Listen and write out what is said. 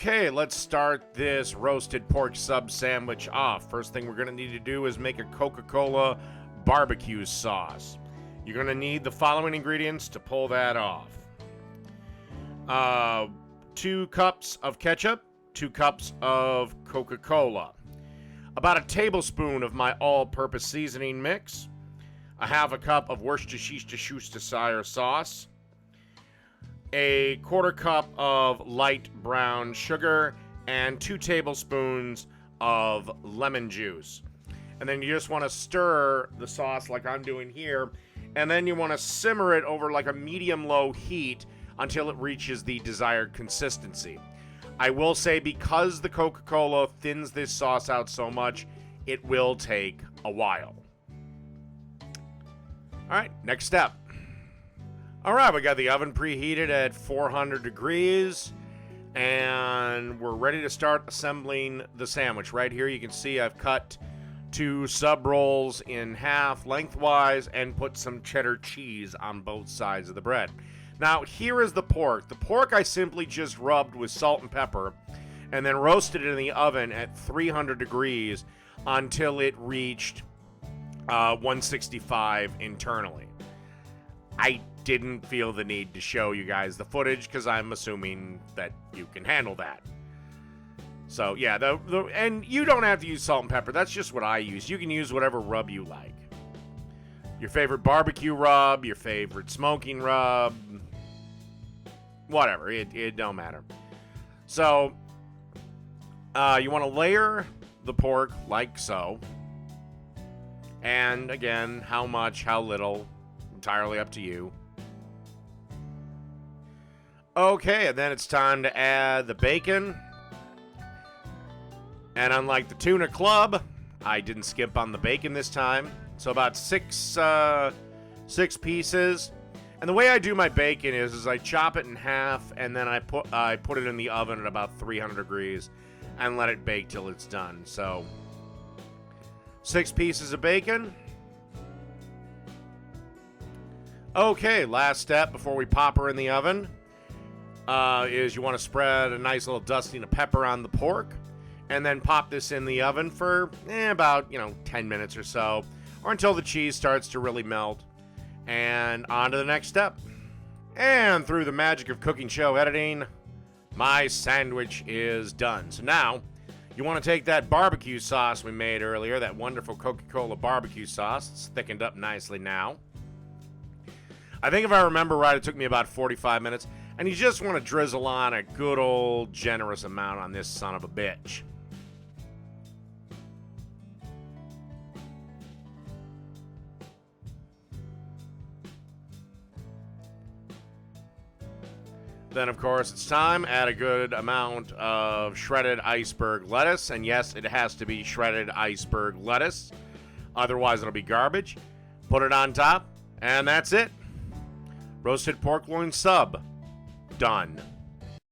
Okay, let's start this roasted pork sub sandwich off. First thing we're going to need to do is make a Coca-Cola barbecue sauce. You're going to need the following ingredients to pull that off. 2 cups of ketchup, 2 cups of Coca-Cola, about a tablespoon of my all-purpose seasoning mix, a half a cup of Worcestershire sauce, a 1/4 cup of light brown sugar, and 2 tablespoons of lemon juice. And then you just want to stir the sauce like I'm doing here, and then you want to simmer it over like a medium-low heat until it reaches the desired consistency. I will say, because the Coca-Cola thins this sauce out so much, it will take a while. All right, next step. All right, we got the oven preheated at 400 degrees, and we're ready to start assembling the sandwich. Right here, you can see I've cut 2 sub rolls in half lengthwise and put some cheddar cheese on both sides of the bread. Now, here is the pork. The pork I simply just rubbed with salt and pepper and then roasted it in the oven at 300 degrees until it reached 165 internally. I didn't feel the need to show you guys the footage because I'm assuming that you can handle that. So yeah, and you don't have to use salt and pepper. That's just what I use. You can use whatever rub you like. Your favorite barbecue rub, your favorite smoking rub, whatever. It don't matter. So you want to layer the pork like so. And again, how much, how little, entirely up to you. Okay, and then it's time to add the bacon. And unlike the tuna club, I didn't skimp on the bacon this time. So about 6 pieces. And the way I do my bacon is I chop it in half, and then I put it in the oven at about 300 degrees and let it bake till it's done. So 6 pieces of bacon. Okay, last step before we pop her in the oven is you want to spread a nice little dusting of pepper on the pork, and then pop this in the oven for about 10 minutes or so, or until the cheese starts to really melt. And on to the next step. And through the magic of cooking show editing, my sandwich is done. So now you want to take that barbecue sauce we made earlier, that wonderful Coca-Cola barbecue sauce. It's thickened up nicely now. I think if I remember right, it took me about 45 minutes. And you just want to drizzle on a good old generous amount on this son of a bitch. Then, of course, it's time. Add a good amount of shredded iceberg lettuce. And yes, it has to be shredded iceberg lettuce. Otherwise, it'll be garbage. Put it on top. And that's it. Roasted pork loin sub. Done.